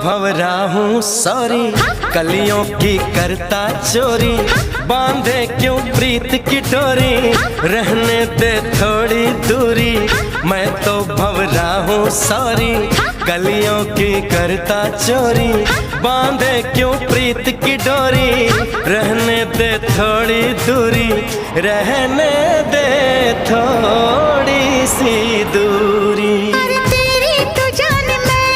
भंवरा हूँ सॉरी, कलियों की करता चोरी, बांधे क्यों प्रीत की डोरी, रहने दे थोड़ी दूरी। मैं तो भंवरा हूँ सॉरी, कलियों की करता चोरी, बांधे क्यों प्रीत की डोरी, रहने दे थोड़ी दूरी, रहने दे थोड़ी सी दूरी।